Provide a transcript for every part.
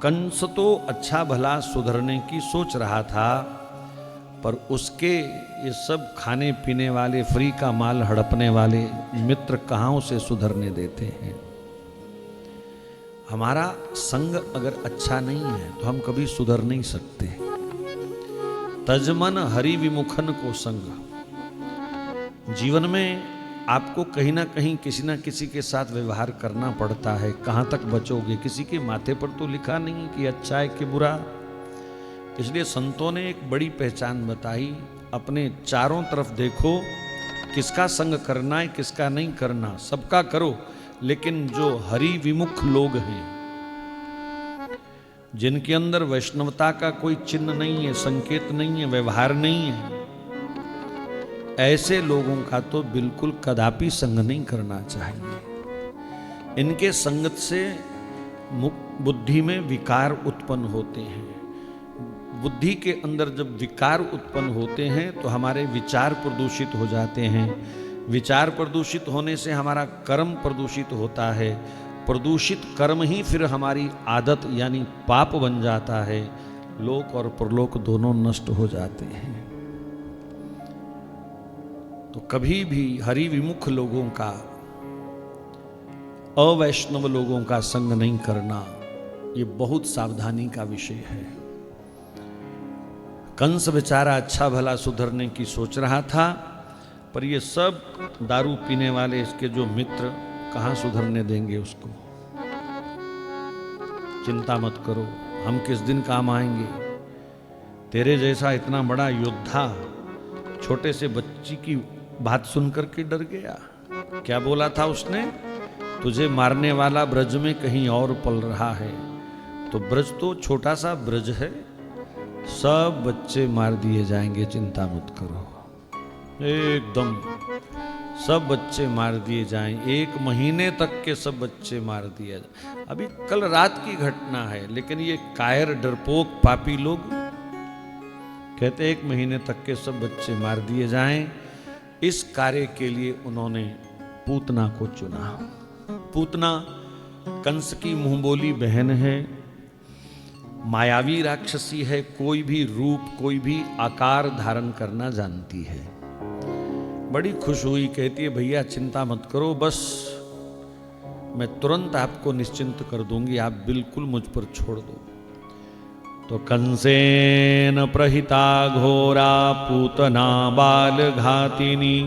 कंस तो अच्छा भला सुधरने की सोच रहा था, पर उसके ये सब खाने पीने वाले, फ्री का माल हड़पने वाले मित्र कहाँ उसे सुधरने देते हैं। हमारा संग अगर अच्छा नहीं है तो हम कभी सुधर नहीं सकते। तजमन हरि विमुखन को संग। जीवन में आपको कहीं ना कहीं किसी ना किसी के साथ व्यवहार करना पड़ता है। कहाँ तक बचोगे? किसी के माथे पर तो लिखा नहीं कि अच्छा है कि बुरा। इसलिए संतों ने एक बड़ी पहचान बताई, अपने चारों तरफ देखो, किसका संग करना है किसका नहीं करना, सबका करो, लेकिन जो हरि विमुख लोग हैं, जिनके अंदर वैष्णवता का कोई चिन्ह नहीं है, संकेत नहीं है, व्यवहार नहीं है, ऐसे लोगों का तो बिल्कुल कदापि संग नहीं करना चाहिए। इनके संगत से बुद्धि में विकार उत्पन्न होते हैं। बुद्धि के अंदर जब विकार उत्पन्न होते हैं तो हमारे विचार प्रदूषित हो जाते हैं। विचार प्रदूषित होने से हमारा कर्म प्रदूषित होता है। प्रदूषित कर्म ही फिर हमारी आदत यानी पाप बन जाता है। लोक और परलोक दोनों नष्ट हो जाते हैं। तो कभी भी हरि विमुख लोगों का, अवैष्णव लोगों का संग नहीं करना, ये बहुत सावधानी का विषय है। कंस बेचारा अच्छा भला सुधरने की सोच रहा था, पर ये सब दारू पीने वाले इसके जो मित्र कहाँ सुधरने देंगे उसको। चिंता मत करो, हम किस दिन काम आएंगे। तेरे जैसा इतना बड़ा योद्धा छोटे से बच्ची की बात सुनकर के डर गया। क्या बोला था उसने? तुझे मारने वाला ब्रज में कहीं और पल रहा है। तो ब्रज तो छोटा सा ब्रज है, सब बच्चे मार दिए जाएंगे, चिंता मत करो। एकदम सब बच्चे मार दिए जाएं, 1 महीने तक के सब बच्चे मार दिए जाए। अभी कल रात की घटना है, लेकिन ये कायर डरपोक पापी लोग कहते 1 महीने तक के सब बच्चे मार दिए जाएं। इस कार्य के लिए उन्होंने पूतना को चुना। पूतना कंस की मुंहबोली बहन है, मायावी राक्षसी है, कोई भी रूप कोई भी आकार धारण करना जानती है। बड़ी खुश हुई, कहती है भैया चिंता मत करो, बस मैं तुरंत आपको निश्चिंत कर दूंगी, आप बिल्कुल मुझ पर छोड़ दो। तो कंसेन प्रहिता घोरा पूतना बाल घातिनी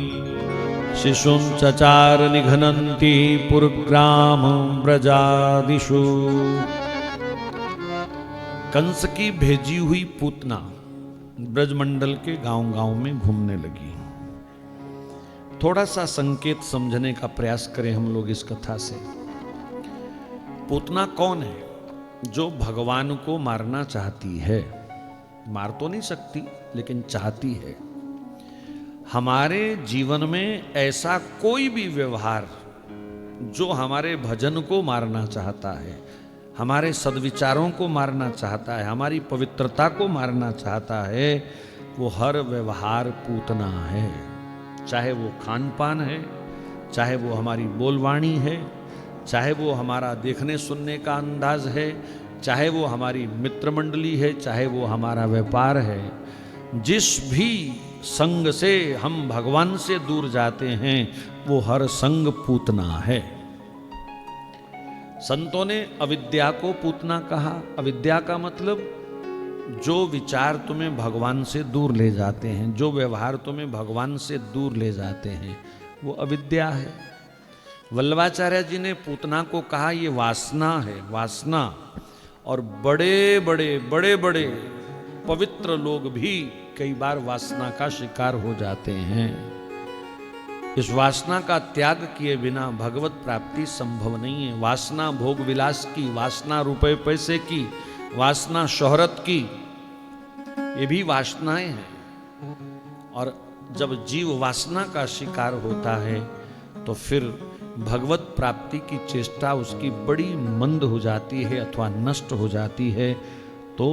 शिशुं चचार निघनन्ति पुरग्राम ब्रजादिषु। कंस की भेजी हुई पूतना ब्रजमंडल के गांव-गांव में घूमने लगी। थोड़ा सा संकेत समझने का प्रयास करें हम लोग इस कथा से। पूतना कौन है? जो भगवान को मारना चाहती है। मार तो नहीं सकती, लेकिन चाहती है। हमारे जीवन में ऐसा कोई भी व्यवहार जो हमारे भजन को मारना चाहता है, हमारे सद्विचारों को मारना चाहता है, हमारी पवित्रता को मारना चाहता है, वो हर व्यवहार पूतना है। चाहे वो खान पान है, चाहे वो हमारी बोलवाणी है, चाहे वो हमारा देखने सुनने का अंदाज है, चाहे वो हमारी मित्र मंडली है, चाहे वो हमारा व्यापार है। जिस भी संग से हम भगवान से दूर जाते हैं वो हर संग पूतना है। संतों ने अविद्या को पूतना कहा। अविद्या का मतलब जो विचार तुम्हें भगवान से दूर ले जाते हैं, जो व्यवहार तुम्हें भगवान से दूर ले जाते हैं, वो अविद्या है। वल्लभाचार्य जी ने पूतना को कहा ये वासना है, वासना। और बड़े बड़े पवित्र लोग भी कई बार वासना का शिकार हो जाते हैं। इस वासना का त्याग किए बिना भगवत प्राप्ति संभव नहीं है। वासना भोग विलास की, वासना रुपए पैसे की, वासना शोहरत की, ये भी वासनाएं हैं। और जब जीव वासना का शिकार होता है तो फिर भगवत प्राप्ति की चेष्टा उसकी बड़ी मंद हो जाती है अथवा नष्ट हो जाती है। तो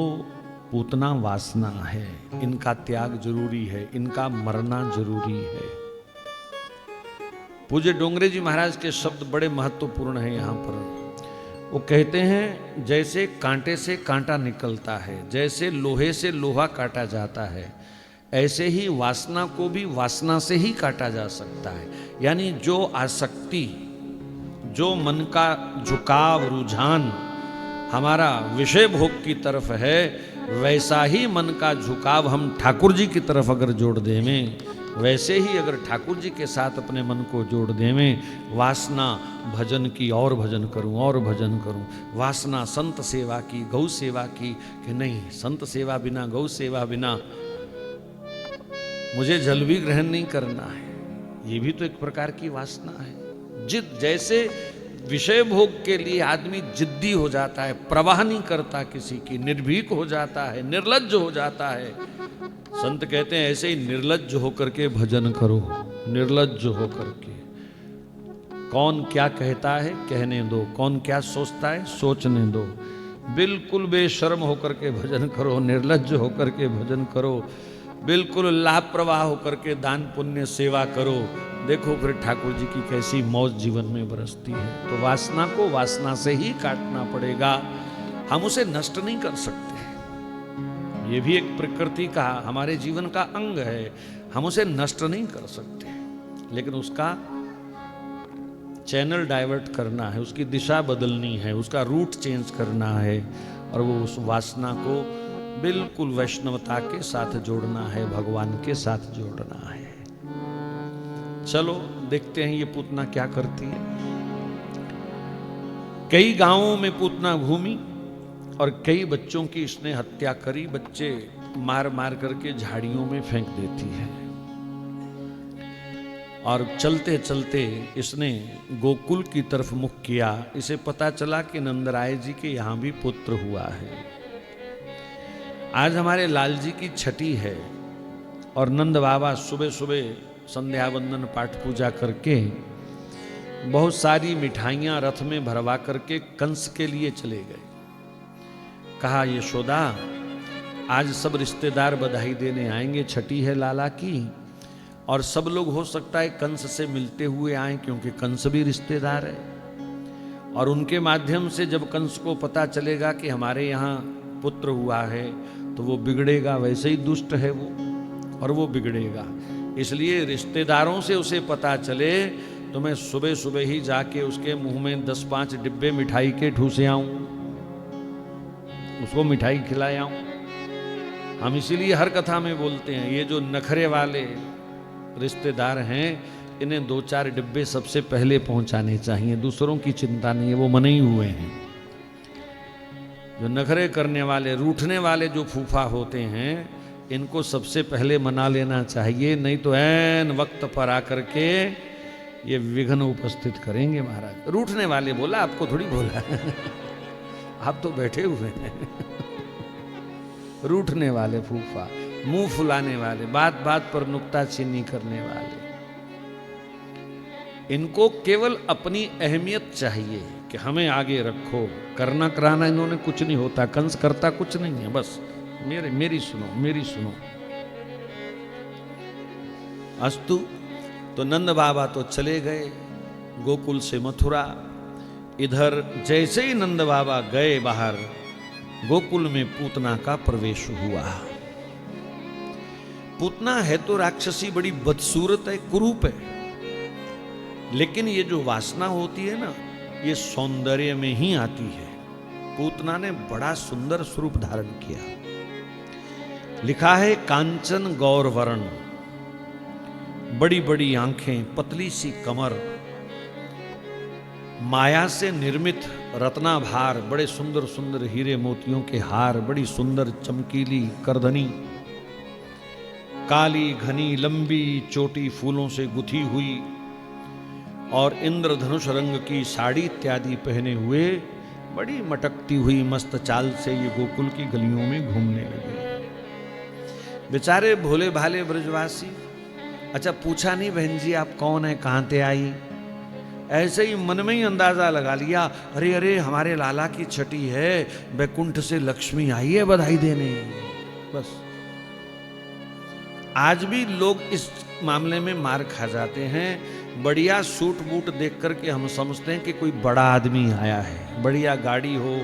पूतना वासना है, इनका त्याग जरूरी है, इनका मरना जरूरी है। पूज्य डोंगरे जी महाराज के शब्द बड़े महत्वपूर्ण हैं यहाँ पर। वो कहते हैं जैसे कांटे से कांटा निकलता है, जैसे लोहे से लोहा काटा जाता है, ऐसे ही वासना को भी वासना से ही काटा जा सकता है। यानी जो आसक्ति, जो मन का झुकाव, रुझान हमारा विषय भोग की तरफ है, वैसा ही मन का झुकाव हम ठाकुर जी की तरफ अगर जोड़ देवें, वैसे ही अगर ठाकुर जी के साथ अपने मन को जोड़ देवें, वासना भजन की और भजन करूं और भजन करूं, वासना संत सेवा की, गौ सेवा की, कि नहीं संत सेवा बिना, गौ सेवा बिना मुझे जल भी ग्रहण नहीं करना है, ये भी तो एक प्रकार की वासना है। जिद, जैसे विषय भोग के लिए आदमी जिद्दी हो जाता है, प्रवाह नहीं करता किसी की, निर्भीक हो जाता है, निर्लज्ज हो जाता है, संत कहते हैं ऐसे ही निर्लज्ज होकर के भजन करो, निर्लज्ज होकर के। कौन क्या कहता है कहने दो, कौन क्या सोचता है सोचने दो, बिल्कुल बेशर्म होकर के भजन करो, निर्लज्ज होकर के भजन करो, बिल्कुल लापरवाह होकर के दान पुण्य सेवा करो। देखो फिर ठाकुर जी की कैसी मौज जीवन में बरसती है। तो वासना को वासना से ही काटना पड़ेगा, हम उसे नष्ट नहीं कर सकते। ये भी एक प्रकृति का, हमारे जीवन का अंग है, हम उसे नष्ट नहीं कर सकते, लेकिन उसका चैनल डाइवर्ट करना है, उसकी दिशा बदलनी है, उसका रूट चेंज करना है, और वो उस वासना को बिल्कुल वैष्णवता के साथ जोड़ना है, भगवान के साथ जोड़ना है। चलो देखते हैं ये पूतना क्या करती है। कई गांवों में पूतना घूमी और कई बच्चों की इसने हत्या करी, बच्चे मार मार करके झाड़ियों में फेंक देती है। और चलते चलते इसने गोकुल की तरफ मुख किया। इसे पता चला कि नंदराय जी के यहाँ भी पुत्र हुआ है। आज हमारे लाल जी की छठी है और नंद बाबा सुबह सुबह संध्या वंदन पाठ पूजा करके बहुत सारी मिठाइयाँ रथ में भरवा करके कंस के लिए चले गए। कहा यशोदा आज सब रिश्तेदार बधाई देने आएंगे, छठी है लाला की, और सब लोग हो सकता है कंस से मिलते हुए आए, क्योंकि कंस भी रिश्तेदार है। और उनके माध्यम से जब कंस को पता चलेगा कि हमारे यहाँ पुत्र हुआ है तो वो बिगड़ेगा, वैसे ही दुष्ट है वो, और वो बिगड़ेगा। इसलिए रिश्तेदारों से उसे पता चले तो मैं सुबह सुबह ही जाके उसके मुंह में 10-5 डिब्बे मिठाई के ठूसे आऊं, उसको मिठाई खिलाया आऊं। हम इसीलिए हर कथा में बोलते हैं, ये जो नखरे वाले रिश्तेदार हैं इन्हें 2-4 डिब्बे सबसे पहले पहुंचाने चाहिए, दूसरों की चिंता नहीं है, वो मने ही हुए हैं। जो नखरे करने वाले, रूठने वाले जो फूफा होते हैं, इनको सबसे पहले मना लेना चाहिए, नहीं तो ऐन वक्त पर आकर के ये विघ्न उपस्थित करेंगे महाराज। रूठने वाले बोला, आपको थोड़ी बोला आप तो बैठे हुए हैं रूठने वाले फूफा, मुंह फुलाने वाले, बात बात पर नुक्ताचीनी करने वाले, इनको केवल अपनी अहमियत चाहिए कि हमें आगे रखो। करना कराना इन्होंने कुछ नहीं होता, कंस करता कुछ नहीं है, बस मेरी सुनो, मेरी सुनो। अस्तु, तो नंद बाबा तो चले गए गोकुल से मथुरा। इधर जैसे ही नंद बाबा गए बाहर, गोकुल में पूतना का प्रवेश हुआ। पूतना है तो राक्षसी, बड़ी बदसूरत है, कुरूप है, लेकिन ये जो वासना होती है ना, ये सौंदर्य में ही आती है। पूतना ने बड़ा सुंदर स्वरूप धारण किया। लिखा है कांचन गौर वर्ण, बड़ी बड़ी आंखें, पतली सी कमर, माया से निर्मित रत्नाभार, बड़े सुंदर सुंदर हीरे मोतियों के हार, बड़ी सुंदर चमकीली करधनी, काली घनी लंबी चोटी फूलों से गुथी हुई, और इंद्रधनुष रंग की साड़ी इत्यादि पहने हुए बड़ी मटकती हुई मस्त चाल से ये गोकुल की गलियों में घूमने लगे। बेचारे भोले भाले ब्रजवासी। अच्छा पूछा नहीं बहन जी आप कौन है, कहाँ से आई, ऐसे ही मन में ही अंदाजा लगा लिया, अरे अरे हमारे लाला की छठी है, बैकुंठ से लक्ष्मी आई है बधाई देने। बस आज भी लोग इस मामले में मार खा जाते हैं बढ़िया सूट बूट देख करके हम समझते हैं कि कोई बड़ा आदमी आया है, बढ़िया गाड़ी हो,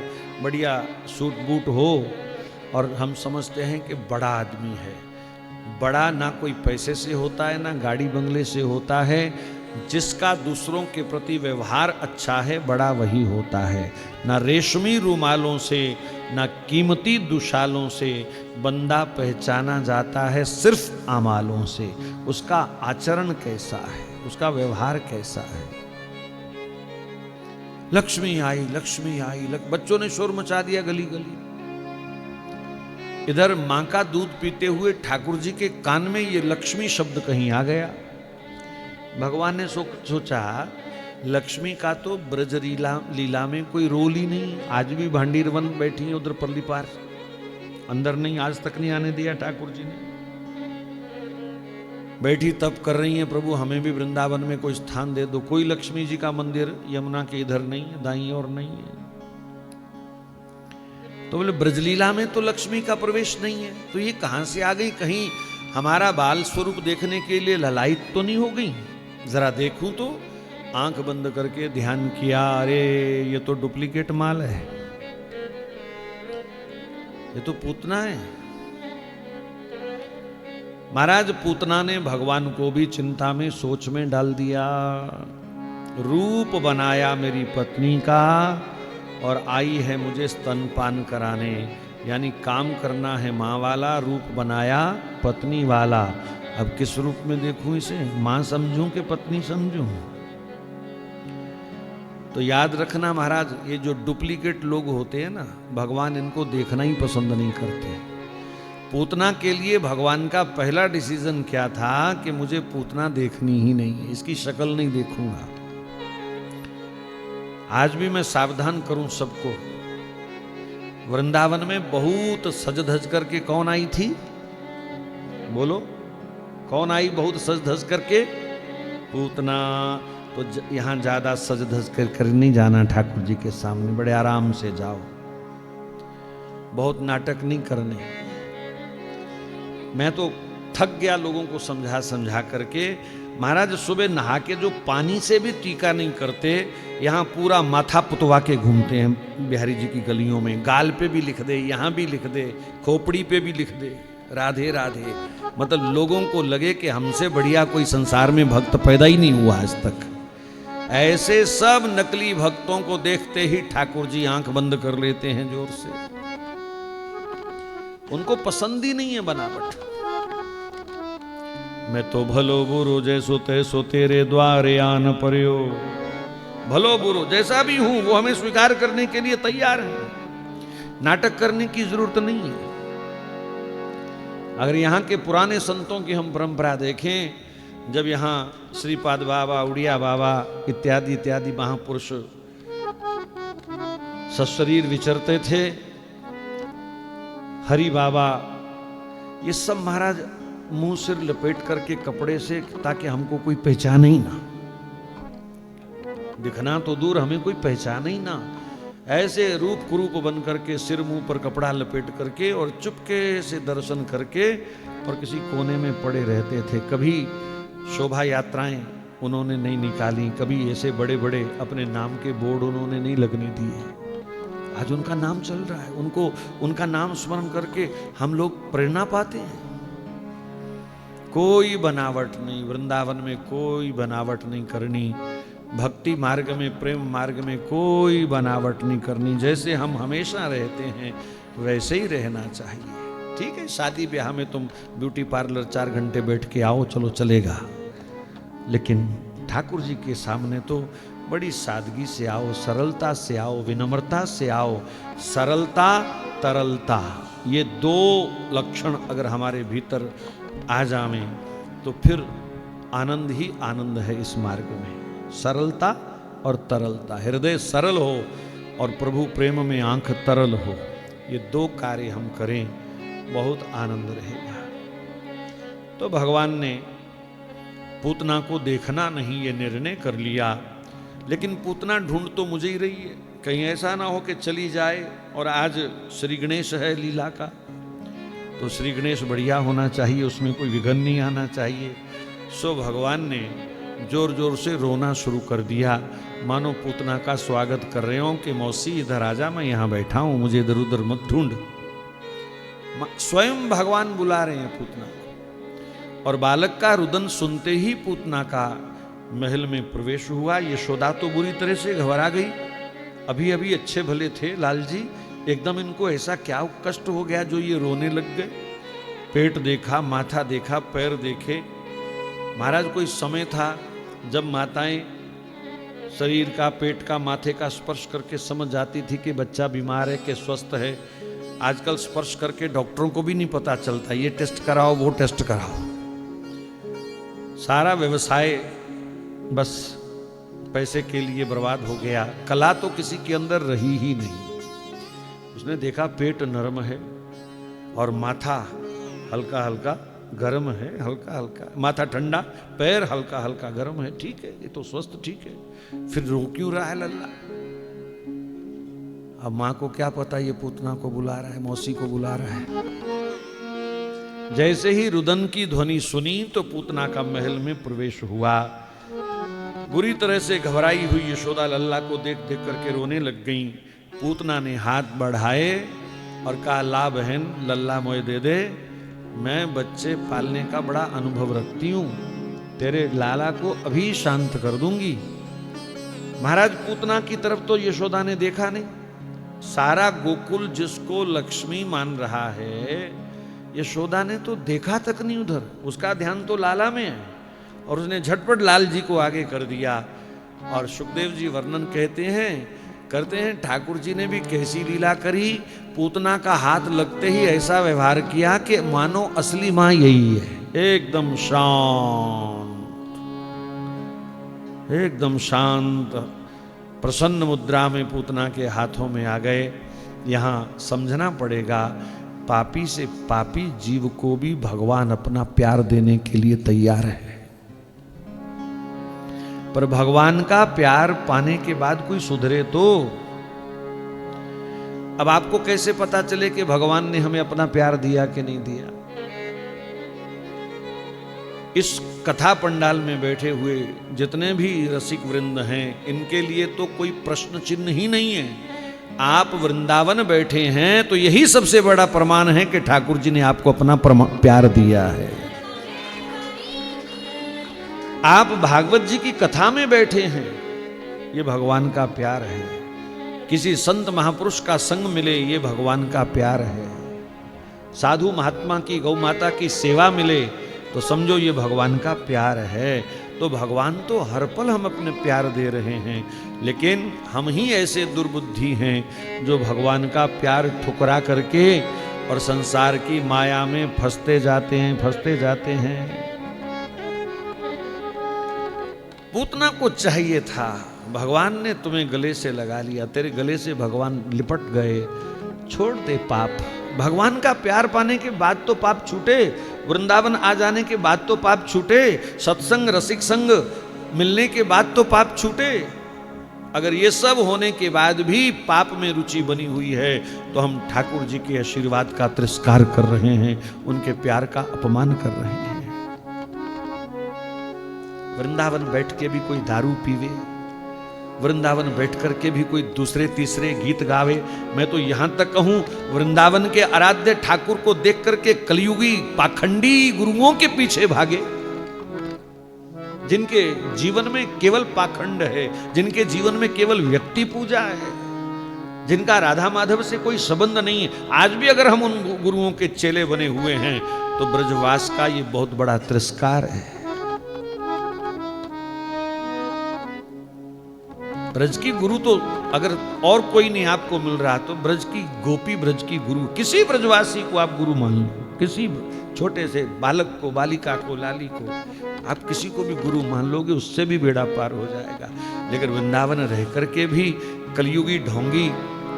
बढ़िया सूट बूट हो, और हम समझते हैं कि बड़ा आदमी है। बड़ा ना कोई पैसे से होता है ना गाड़ी बंगले से होता है। जिसका दूसरों के प्रति व्यवहार अच्छा है बड़ा वही होता है। ना रेशमी रुमालों से ना कीमती दुशालों से बंदा पहचाना जाता है सिर्फ आमालों से। उसका आचरण कैसा है, उसका व्यवहार कैसा है। लक्ष्मी आई, लक्ष्मी आई, बच्चों ने शोर मचा दिया गली गली। इधर मां का दूध पीते हुए ठाकुर जी के कान में ये लक्ष्मी शब्द कहीं आ गया। भगवान ने सोचा लक्ष्मी का तो ब्रज लीला में कोई रोल ही नहीं। आज भी भांडीर वन बैठी है उधर परली पार, अंदर नहीं, आज तक नहीं आने दिया ठाकुर जी ने। बैठी तप कर रही है, प्रभु हमें भी वृंदावन में कोई स्थान दे दो। कोई लक्ष्मी जी का मंदिर यमुना के इधर नहीं है, दाईं ओर नहीं है। तो बोले ब्रजलीला में तो लक्ष्मी का प्रवेश नहीं है, तो ये कहां से आ गई? कहीं हमारा बाल स्वरूप देखने के लिए ललायित तो नहीं हो गई? जरा देखूं तो आंख बंद करके ध्यान किया, अरे ये तो डुप्लीकेट माल है, ये तो पूतना है। महाराज पूतना ने भगवान को भी चिंता में सोच में डाल दिया। रूप बनाया मेरी पत्नी का और आई है मुझे स्तनपान कराने, यानी काम करना है माँ वाला, रूप बनाया पत्नी वाला। अब किस रूप में देखूं इसे, माँ समझूं कि पत्नी समझूं? तो याद रखना महाराज, ये जो डुप्लीकेट लोग होते हैं ना, भगवान इनको देखना ही पसंद नहीं करते। पूतना के लिए भगवान का पहला डिसीजन क्या था कि मुझे पूतना देखनी ही नहीं, इसकी शक्ल नहीं देखूंगा। आज भी मैं सावधान करूं सबको। वृंदावन में बहुत सज धज करके कौन आई थी? बोलो, कौन आई बहुत सज धज करके? पूतना। तो यहां ज्यादा सज धज कर नहीं जाना ठाकुर जी के सामने, बड़े आराम से जाओ, बहुत नाटक नहीं करने। मैं तो थक गया लोगों को समझा समझा करके। महाराज सुबह नहा के जो पानी से भी टीका नहीं करते, यहाँ पूरा माथा पुतवा के घूमते हैं बिहारी जी की गलियों में। गाल पे भी लिख दे, यहाँ भी लिख दे, खोपड़ी पे भी लिख दे, राधे राधे। मतलब लोगों को लगे कि हमसे बढ़िया कोई संसार में भक्त पैदा ही नहीं हुआ आज तक। ऐसे सब नकली भक्तों को देखते ही ठाकुर जी आंख बंद कर लेते हैं जोर से। उनको पसंद ही नहीं है बनावट। मैं तो भलो बुरो जैसो तैसो तेरे द्वारे आन पर्यो। भलो बुरो जैसा भी हूं वो हमें स्वीकार करने के लिए तैयार है, नाटक करने की जरूरत नहीं है। अगर यहाँ के पुराने संतों की हम परंपरा देखें, जब यहाँ श्रीपाद बाबा, उड़िया बाबा इत्यादि इत्यादि महापुरुष सशरीर विचरते थे, हरि बाबा, ये सब महाराज मुंह सिर लपेट करके कपड़े से, ताकि हमको कोई पहचाने ही ना, दिखना तो दूर हमें कोई पहचाने ही ना। ऐसे रूप कुरूप बन करके सिर मुंह पर कपड़ा लपेट करके और चुपके से दर्शन करके और किसी कोने में पड़े रहते थे। कभी शोभा यात्राएं उन्होंने नहीं निकाली, कभी ऐसे बड़े बड़े अपने नाम के बोर्ड उन्होंने नहीं लगने दिए। आज उनका नाम चल रहा है, उनको उनका नाम स्मरण करके हम लोग प्रेरणा पाते हैं। कोई बनावट नहीं, वृंदावन में कोई बनावट नहीं करनी, भक्ति मार्ग में, प्रेम मार्ग में कोई बनावट नहीं करनी। जैसे हम हमेशा रहते हैं वैसे ही रहना चाहिए। ठीक है, शादी ब्याह में तुम ब्यूटी पार्लर 4 घंटे बैठ के आओ, चलो चलेगा, लेकिन ठाकुर जी के सामने तो बड़ी सादगी से आओ, सरलता से आओ, विनम्रता से आओ। सरलता, तरलता, ये 2 लक्षण अगर हमारे भीतर आ जावें तो फिर आनंद ही आनंद है इस मार्ग में। सरलता और तरलता, हृदय सरल हो और प्रभु प्रेम में आंख तरल हो, ये 2 कार्य हम करें, बहुत आनंद रहेगा। तो भगवान ने पूतना को देखना नहीं ये निर्णय कर लिया, लेकिन पूतना ढूंढ तो मुझे ही रही है, कहीं ऐसा ना हो कि चली जाए। और आज श्री गणेश है लीला का, तो श्री गणेश बढ़िया होना चाहिए, उसमें कोई विघन नहीं आना चाहिए। सो भगवान ने जोर जोर से रोना शुरू कर दिया, मानो पूतना का स्वागत कर रहे हो कि मौसी इधर आ जा, मैं यहाँ बैठा हूं, मुझे इधर उधर मत ढूंढ। स्वयं भगवान बुला रहे हैं पूतना को। और बालक का रुदन सुनते ही पूतना का महल में प्रवेश हुआ। यशोदा तो बुरी तरह से घबरा गई। अभी अभी अच्छे भले थे लाल जी, एकदम इनको ऐसा क्या कष्ट हो गया जो ये रोने लग गए। पेट देखा, माथा देखा, पैर देखे। महाराज कोई समय था जब माताएं शरीर का, पेट का, माथे का स्पर्श करके समझ जाती थी कि बच्चा बीमार है कि स्वस्थ है। आजकल स्पर्श करके डॉक्टरों को भी नहीं पता चलता, ये टेस्ट कराओ वो टेस्ट कराओ। सारा व्यवसाय बस पैसे के लिए बर्बाद हो गया। कला तो किसी के अंदर रही ही नहीं। उसने देखा पेट नरम है और माथा हल्का हल्का गर्म है, हल्का हल्का माथा ठंडा, पैर हल्का हल्का गर्म है। ठीक है, ये तो स्वस्थ ठीक है, फिर रो क्यों रहा है लल्ला? अब मां को क्या पता ये पूतना को बुला रहा है, मौसी को बुला रहा है। जैसे ही रुदन की ध्वनि सुनी तो पूतना का महल में प्रवेश हुआ। बुरी तरह से घबराई हुई यशोदा लल्ला को देख देख करके रोने लग गई। पूतना ने हाथ बढ़ाए और कहा, ला बहन, लल्ला मोए दे दे, मैं बच्चे पालने का बड़ा अनुभव रखती हूं, तेरे लाला को अभी शांत कर दूंगी। महाराज पूतना की तरफ तो यशोदा ने देखा नहीं। सारा गोकुल जिसको लक्ष्मी मान रहा है, यशोदा ने तो देखा तक नहीं उधर। उसका ध्यान तो लाला में है और उसने झटपट लाल जी को आगे कर दिया। और सुखदेव जी वर्णन करते हैं ठाकुर जी ने भी कैसी लीला करी। पूतना का हाथ लगते ही ऐसा व्यवहार किया कि मानो असली मां यही है। एकदम शांत, एकदम शांत, प्रसन्न मुद्रा में पूतना के हाथों में आ गए। यहां समझना पड़ेगा, पापी से पापी जीव को भी भगवान अपना प्यार देने के लिए तैयार है। पर भगवान का प्यार पाने के बाद कोई सुधरे तो। अब आपको कैसे पता चले कि भगवान ने हमें अपना प्यार दिया कि नहीं दिया? इस कथा पंडाल में बैठे हुए जितने भी रसिक वृंद हैं, इनके लिए तो कोई प्रश्न चिन्ह ही नहीं है। आप वृंदावन बैठे हैं तो यही सबसे बड़ा प्रमाण है कि ठाकुर जी ने आपको अपना प्यार दिया है। आप भागवत जी की कथा में बैठे हैं, ये भगवान का प्यार है। किसी संत महापुरुष का संग मिले, ये भगवान का प्यार है। साधु महात्मा की, गौ माता की सेवा मिले तो समझो ये भगवान का प्यार है। तो भगवान तो हर पल हम अपने प्यार दे रहे हैं, लेकिन हम ही ऐसे दुर्बुद्धि हैं जो भगवान का प्यार ठुकरा करके और संसार की माया में फंसते जाते हैं। पूतना को चाहिए था, भगवान ने तुम्हें गले से लगा लिया, तेरे गले से भगवान लिपट गए। छोड़ दे पाप। भगवान का प्यार पाने के बाद तो पाप छूटे, वृंदावन आ जाने के बाद तो पाप छूटे, सत्संग रसिक संग मिलने के बाद तो पाप छूटे। अगर ये सब होने के बाद भी पाप में रुचि बनी हुई है तो हम ठाकुर जी के आशीर्वाद का तिरस्कार कर रहे हैं, उनके प्यार का अपमान कर रहे हैं। वृंदावन बैठ के भी कोई दारू पीवे, वृंदावन बैठ करके भी कोई दूसरे तीसरे गीत गावे। मैं तो यहां तक कहूं, वृंदावन के आराध्य ठाकुर को देख करके कलयुगी पाखंडी गुरुओं के पीछे भागे, जिनके जीवन में केवल पाखंड है, जिनके जीवन में केवल व्यक्ति पूजा है, जिनका राधा माधव से कोई संबंध नहीं है। आज भी अगर हम उन गुरुओं के चेले बने हुए हैं तो ब्रजवास का ये बहुत बड़ा तिरस्कार है। ब्रज की गुरु तो अगर और कोई नहीं आपको मिल रहा तो ब्रज की गोपी, ब्रज की गुरु, किसी ब्रजवासी को आप गुरु मान लो, किसी छोटे से बालक को, बालिका को, लाली को, आप किसी को भी गुरु मान लोगे, उससे भी बेड़ा पार हो जाएगा। लेकिन वृंदावन रह करके भी कलयुगी ढोंगी,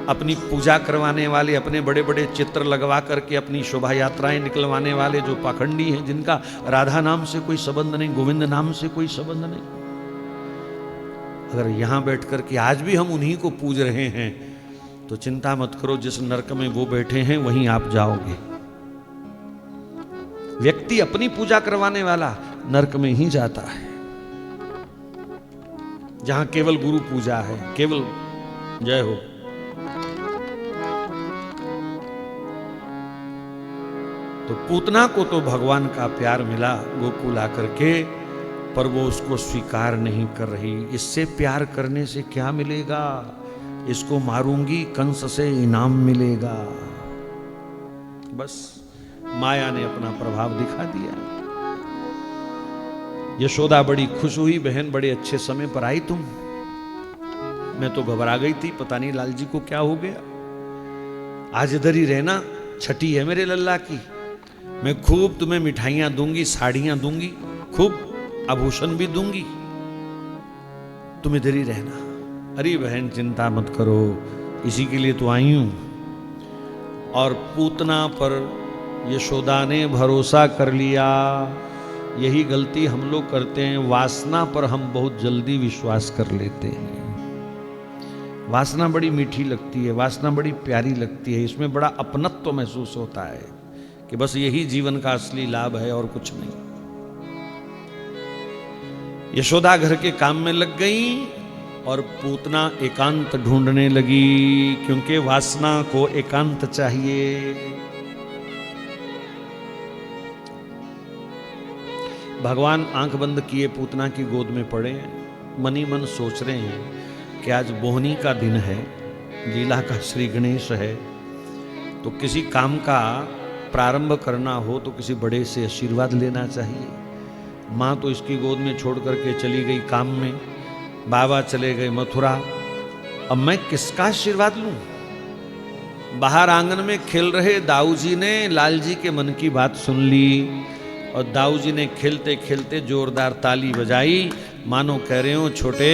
अपनी पूजा करवाने वाले, अपने बड़े बड़े चित्र लगवा करके अपनी शोभा यात्राएं निकलवाने वाले जो पाखंडी हैं, जिनका राधा नाम से कोई संबंध नहीं, गोविंद नाम से कोई संबंध नहीं, अगर यहां बैठ करके आज भी हम उन्हीं को पूज रहे हैं तो चिंता मत करो, जिस नरक में वो बैठे हैं वहीं आप जाओगे। व्यक्ति अपनी पूजा करवाने वाला नरक में ही जाता है। जहां केवल गुरु पूजा है, केवल। जय हो। तो पूतना को तो भगवान का प्यार मिला गोकुल आकर के, पर वो उसको स्वीकार नहीं कर रही। इससे प्यार करने से क्या मिलेगा? इसको मारूंगी, कंस से इनाम मिलेगा। बस माया ने अपना प्रभाव दिखा दिया। यशोदा बड़ी खुश हुई, बहन बड़े अच्छे समय पर आई तुम। मैं तो घबरा गई थी, पता नहीं लाल जी को क्या हो गया। आज इधर ही रहना, छठी है मेरे लल्ला की। मैं खूब तुम्हें मिठाइयां दूंगी, साड़ियां दूंगी, खूब आभूषण भी दूंगी, तुम इधर ही रहना। अरे बहन चिंता मत करो, इसी के लिए तो आई हूं। और पूतना पर यशोदा ने भरोसा कर लिया। यही गलती हम लोग करते हैं, वासना पर हम बहुत जल्दी विश्वास कर लेते हैं। वासना बड़ी मीठी लगती है, वासना बड़ी प्यारी लगती है, इसमें बड़ा अपनत्व महसूस होता है कि बस यही जीवन का असली लाभ है और कुछ नहीं। यशोदा घर के काम में लग गई और पूतना एकांत ढूंढने लगी, क्योंकि वासना को एकांत चाहिए। भगवान आंख बंद किए पूतना की गोद में पड़े, मनी मन सोच रहे हैं कि आज बोहनी का दिन है, लीला का श्री गणेश है, तो किसी काम का प्रारंभ करना हो तो किसी बड़े से आशीर्वाद लेना चाहिए। माँ तो इसकी गोद में छोड़ करके चली गई काम में, बाबा चले गए मथुरा, अब मैं किसका आशीर्वाद लूं? बाहर आंगन में खेल रहे दाऊ जी ने लाल जी के मन की बात सुन ली और दाऊ जी ने खेलते खेलते जोरदार ताली बजाई, मानो कह रहे हो छोटे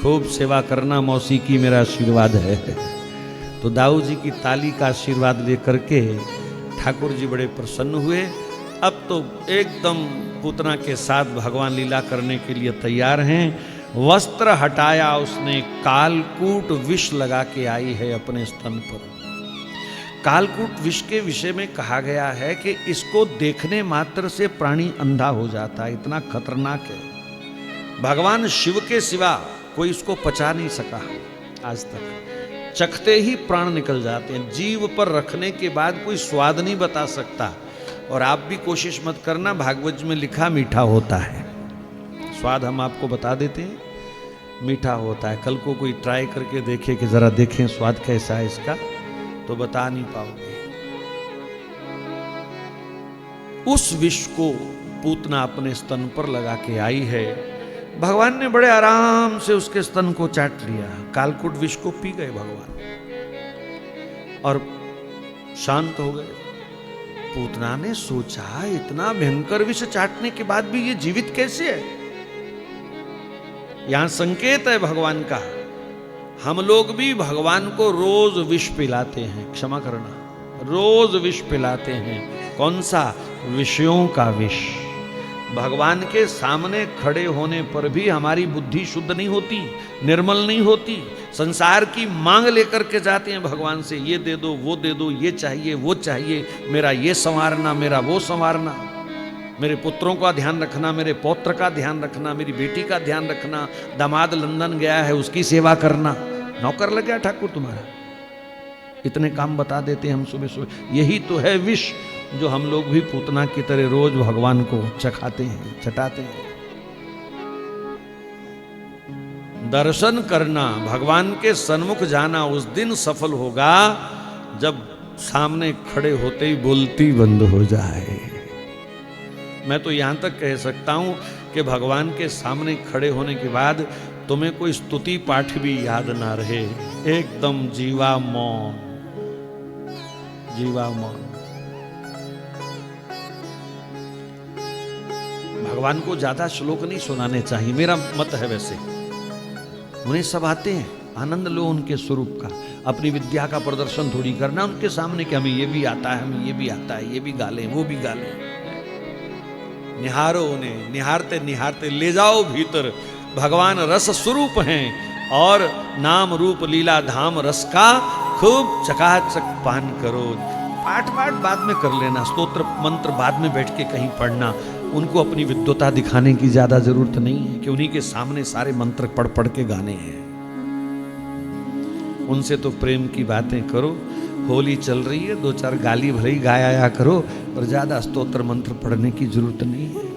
खूब सेवा करना, मौसी की मेरा आशीर्वाद है। तो दाऊ जी की ताली का आशीर्वाद लेकर के ठाकुर जी बड़े प्रसन्न हुए। अब तो एकदम पूतना के साथ भगवान लीला करने के लिए तैयार हैं। वस्त्र हटाया उसने, कालकूट विष लगा के आई है अपने स्तन पर। कालकूट विष के विषय में कहा गया है कि इसको देखने मात्र से प्राणी अंधा हो जाता है, इतना खतरनाक है। भगवान शिव के सिवा कोई इसको पचा नहीं सका आज तक। चखते ही प्राण निकल जाते हैं, जीव पर रखने के बाद कोई स्वाद नहीं बता सकता। और आप भी कोशिश मत करना, भागवत में लिखा मीठा होता है, स्वाद हम आपको बता देते हैं मीठा होता है। कल को कोई ट्राई करके देखे कि जरा देखें स्वाद कैसा है इसका, तो बता नहीं पाओगे। उस विष को पूतना अपने स्तन पर लगा के आई है। भगवान ने बड़े आराम से उसके स्तन को चाट लिया, कालकूट विष को पी गए भगवान और शांत हो गए। पूतना ने सोचा इतना भयंकर विष चाटने के बाद भी ये जीवित कैसे है? यहां संकेत है भगवान का। हम लोग भी भगवान को रोज विष पिलाते हैं, क्षमा करना, रोज विष पिलाते हैं। कौन सा? विषयों का विष। भगवान के सामने खड़े होने पर भी हमारी बुद्धि शुद्ध नहीं होती, निर्मल नहीं होती। संसार की मांग लेकर के जाते हैं भगवान से, ये दे दो, वो दे दो, ये चाहिए, वो चाहिए, मेरा ये संवारना, मेरा वो संवारना, मेरे पुत्रों का ध्यान रखना, मेरे पौत्र का ध्यान रखना, मेरी बेटी का ध्यान रखना, दामाद लंदन गया है उसकी सेवा करना। नौकर लग गया ठाकुर तुम्हारा, इतने काम बता देते हैं हम सुबह सुबह। यही तो है विष जो हम लोग भी पूतना की तरह रोज भगवान को चखाते हैं, चटाते हैं। दर्शन करना, भगवान के सन्मुख जाना उस दिन सफल होगा जब सामने खड़े होते ही बोलती बंद हो जाए। मैं तो यहां तक कह सकता हूं कि भगवान के सामने खड़े होने के बाद तुम्हें कोई स्तुति पाठ भी याद ना रहे, एकदम जीवा मौन, जीवा मौन। भगवान को ज्यादा श्लोक नहीं सुनाने चाहिए, मेरा मत है वैसे। उन्हें सब आते हैं, आनंद लो उनके स्वरूप का, अपनी विद्या का प्रदर्शन थोड़ी करना उनके सामने कि हमें ये भी आता है, हमें ये भी आता है, ये भी गा लें, वो भी गा लें। निहारो उन्हें, निहारते निहारते ले जाओ भीतर। भगवान रस स्वरूप हैं और नाम रूप लीला धाम रस का खूब चकाचक पान करो। पाठ पाठ बाद में कर लेना, स्तोत्र मंत्र बाद में बैठ के कहीं पढ़ना, उनको अपनी विद्वता दिखाने की ज्यादा जरूरत नहीं है कि उन्हीं के सामने सारे मंत्र पढ़ पढ़ के गाने हैं। उनसे तो प्रेम की बातें करो। होली चल रही है, 2-4 गाली भले ही गाया करो, पर ज्यादा स्तोत्र मंत्र पढ़ने की जरूरत नहीं है।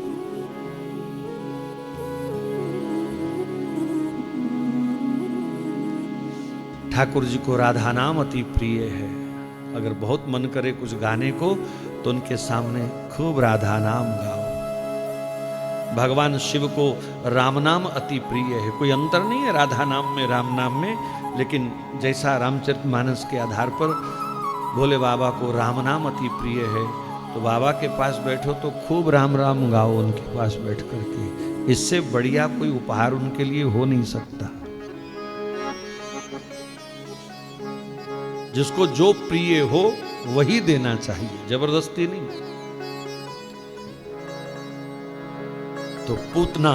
ठाकुर जी को राधा नाम अति प्रिय है। अगर बहुत मन करे कुछ गाने को तो उनके सामने खूब राधा नाम गाओ। भगवान शिव को राम नाम अति प्रिय है। कोई अंतर नहीं है राधा नाम में राम नाम में, लेकिन जैसा रामचरितमानस के आधार पर भोले बाबा को राम नाम अति प्रिय है, तो बाबा के पास बैठो तो खूब राम राम गाओ उनके पास बैठ करके। इससे बढ़िया कोई उपहार उनके लिए हो नहीं सकता। जिसको जो प्रिय हो वही देना चाहिए, जबरदस्ती नहीं। तो पूतना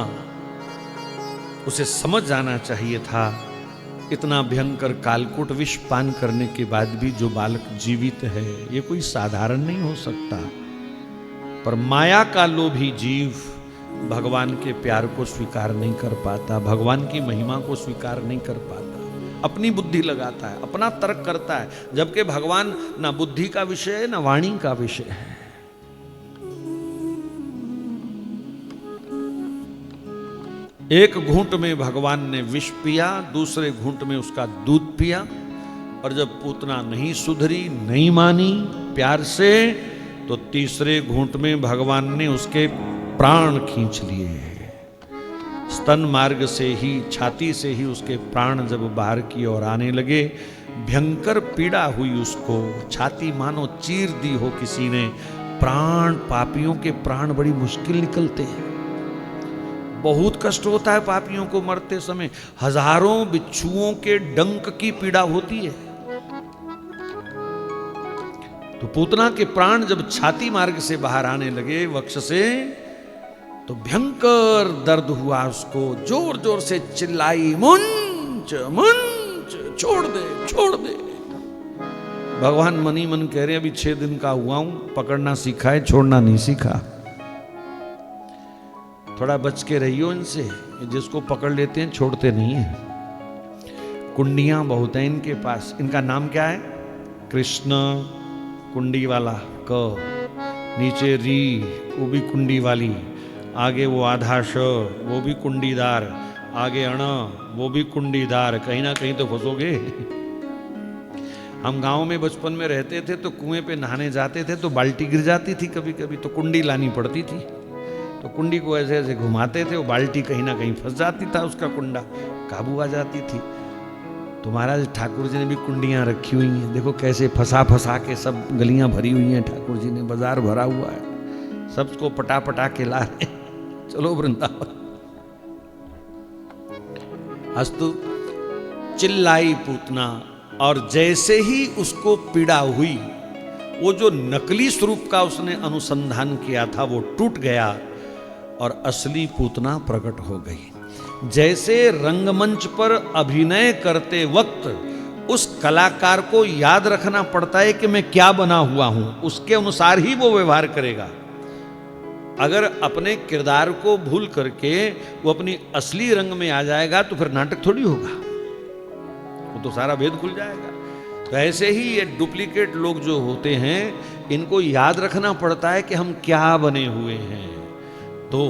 उसे समझ जाना चाहिए था, इतना भयंकर कालकूट विष पान करने के बाद भी जो बालक जीवित है ये कोई साधारण नहीं हो सकता। पर माया का लोभी जीव भगवान के प्यार को स्वीकार नहीं कर पाता, भगवान की महिमा को स्वीकार नहीं कर पाता, अपनी बुद्धि लगाता है, अपना तर्क करता है, जबकि भगवान ना बुद्धि का विषय है ना वाणी का विषय है। एक घूंट में भगवान ने विष पिया, दूसरे घूंट में उसका दूध पिया, और जब पूतना नहीं सुधरी, नहीं मानी प्यार से, तो तीसरे घूंट में भगवान ने उसके प्राण खींच लिए। स्तन मार्ग से ही, छाती से ही उसके प्राण जब बाहर की ओर आने लगे, भयंकर पीड़ा हुई उसको। छाती मानो चीर दी हो किसी ने। प्राण, पापियों के प्राण बड़ी मुश्किल निकलते हैं, बहुत कष्ट होता है पापियों को मरते समय। हजारों बिच्छुओं के डंक की पीड़ा होती है। तो पूतना के प्राण जब छाती मार्ग से बाहर आने लगे, वक्ष से, तो भयंकर दर्द हुआ उसको। जोर जोर से चिल्लाई, मुंच मुंच, छोड़ दे छोड़ दे। भगवान मनी मन कह रहे अभी 6 दिन का हुआ हूं, पकड़ना सीखा है, छोड़ना नहीं सीखा। थोड़ा बच के रहियो इनसे, जिसको पकड़ लेते हैं छोड़ते नहीं है। कुंडियां बहुत हैं इनके पास। इनका नाम क्या है? कृष्ण, कुंडी वाला क, नीचे री, वो भी कुंडी वाली, आगे वो आधा श, वो भी कुंडीदार, आगे अण, वो भी कुंडीदार। कहीं ना कहीं तो फंसोगे। हम गांव में बचपन में रहते थे तो कुएं पे नहाने जाते थे तो बाल्टी गिर जाती थी कभी कभी, तो कुंडी लानी पड़ती थी। तो कुंडी को ऐसे ऐसे घुमाते थे, वो बाल्टी कहीं ना कहीं फंस जाती था, उसका कुंडा काबू आ जाती थी। तो महाराज ठाकुर जी ने भी कुंडियां रखी हुई हैं। देखो कैसे फंसा फंसा के सब गलियां भरी हुई हैं ठाकुर जी ने, बाजार भरा हुआ है, सबको पटा पटा के ला रहे। चलो वृंदावन। अस्तु, चिल्लाई पूतना, और जैसे ही उसको पीड़ा हुई, वो जो नकली स्वरूप का उसने अनुसंधान किया था वो टूट गया और असली पूतना प्रकट हो गई। जैसे रंगमंच पर अभिनय करते वक्त उस कलाकार को याद रखना पड़ता है कि मैं क्या बना हुआ हूं, उसके अनुसार ही वो व्यवहार करेगा। अगर अपने किरदार को भूल करके वो अपनी असली रंग में आ जाएगा तो फिर नाटक थोड़ी होगा, वो तो सारा भेद खुल जाएगा। तो ऐसे ही ये डुप्लीकेट लोग जो होते हैं, इनको याद रखना पड़ता है कि हम क्या बने हुए हैं। तो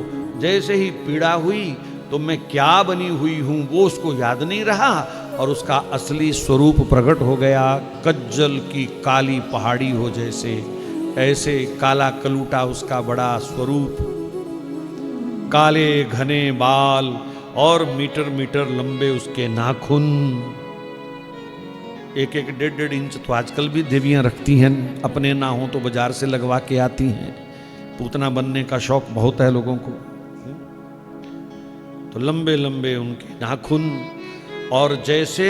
जैसे ही पीड़ा हुई तो मैं क्या बनी हुई हूं वो उसको याद नहीं रहा, और उसका असली स्वरूप प्रकट हो गया। कज्जल की काली पहाड़ी हो जैसे, ऐसे काला कलूटा उसका बड़ा स्वरूप, काले घने बाल और मीटर मीटर लंबे उसके नाखून, 1-1, 1.5 इंच तो आजकल भी देवियां रखती हैं, अपने ना हो तो बाजार से लगवा के आती हैं। पूतना बनने का शौक बहुत है लोगों को, तो लंबे लंबे उनके नाखून। और जैसे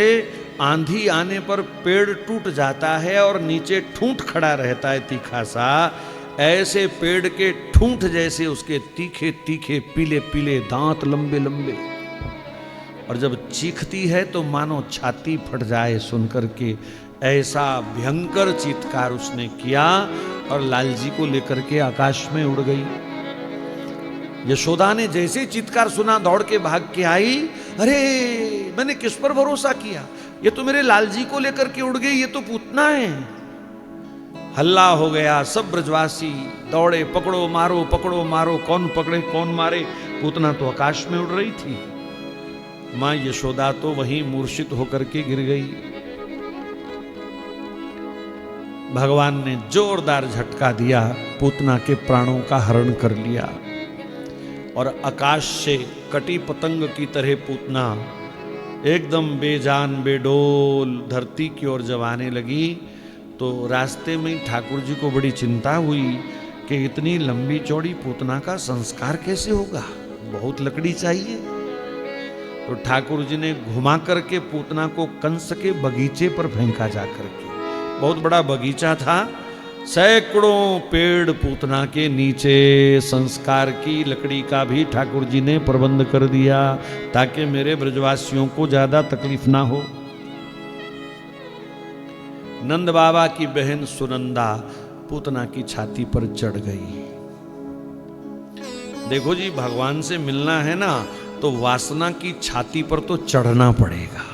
आंधी आने पर पेड़ टूट जाता है और नीचे ठूंठ खड़ा रहता है तीखा सा, ऐसे पेड़ के ठूंठ जैसे उसके तीखे तीखे पीले पीले दांत, लंबे लंबे। और जब चीखती है तो मानो छाती फट जाए सुनकर के, ऐसा भयंकर चीत्कार उसने किया और लालजी को लेकर के आकाश में उड़ गई। यशोदा ने जैसे चित्कार सुना दौड़ के भाग के आई। अरे मैंने किस पर भरोसा किया, ये तो मेरे लाल जी को लेकर के उड़ गई, ये तो पूतना है। हल्ला हो गया, सब ब्रजवासी दौड़े, पकड़ो मारो, कौन पकड़े कौन मारे। पूतना तो आकाश में उड़ रही थी। मां यशोदा तो वहीं मूर्छित होकर के गिर गई। भगवान ने जोरदार झटका दिया, पूतना के प्राणों का हरण कर लिया और आकाश से कटी पतंग की तरह पूतना एकदम बेजान बेडोल धरती की ओर जब आने लगी। तो रास्ते में ठाकुर जी को बड़ी चिंता हुई कि इतनी लंबी चौड़ी पूतना का संस्कार कैसे होगा, बहुत लकड़ी चाहिए। तो ठाकुर जी ने घुमा करके पूतना को कंस के बगीचे पर फेंका जा करके। बहुत बड़ा बगीचा था, सैकड़ों पेड़ पूतना के नीचे, संस्कार की लकड़ी का भी ठाकुर जी ने प्रबंध कर दिया ताकि मेरे ब्रजवासियों को ज्यादा तकलीफ ना हो। नंद बाबा की बहन सुनंदा पूतना की छाती पर चढ़ गई। देखो जी, भगवान से मिलना है ना तो वासना की छाती पर तो चढ़ना पड़ेगा,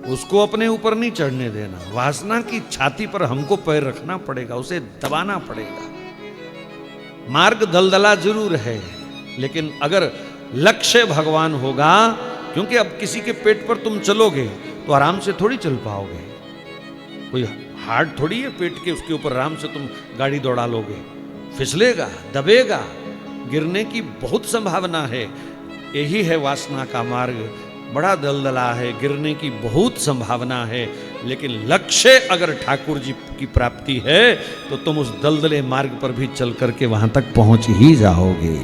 उसको अपने ऊपर नहीं चढ़ने देना। वासना की छाती पर हमको पैर रखना पड़ेगा, उसे दबाना पड़ेगा। मार्ग दलदला जरूर है, लेकिन अगर लक्ष्य भगवान होगा, क्योंकि अब किसी के पेट पर तुम चलोगे तो आराम से थोड़ी चल पाओगे, कोई हार्ड थोड़ी है पेट के, उसके ऊपर आराम से तुम गाड़ी दौड़ा लोगे, फिसलेगा, दबेगा, गिरने की बहुत संभावना है। यही है वासना का मार्ग, बड़ा दलदला है, गिरने की बहुत संभावना है। लेकिन लक्ष्य अगर ठाकुर जी की प्राप्ति है तो तुम उस दलदले मार्ग पर भी चल करके वहां तक पहुंच ही जाओगे।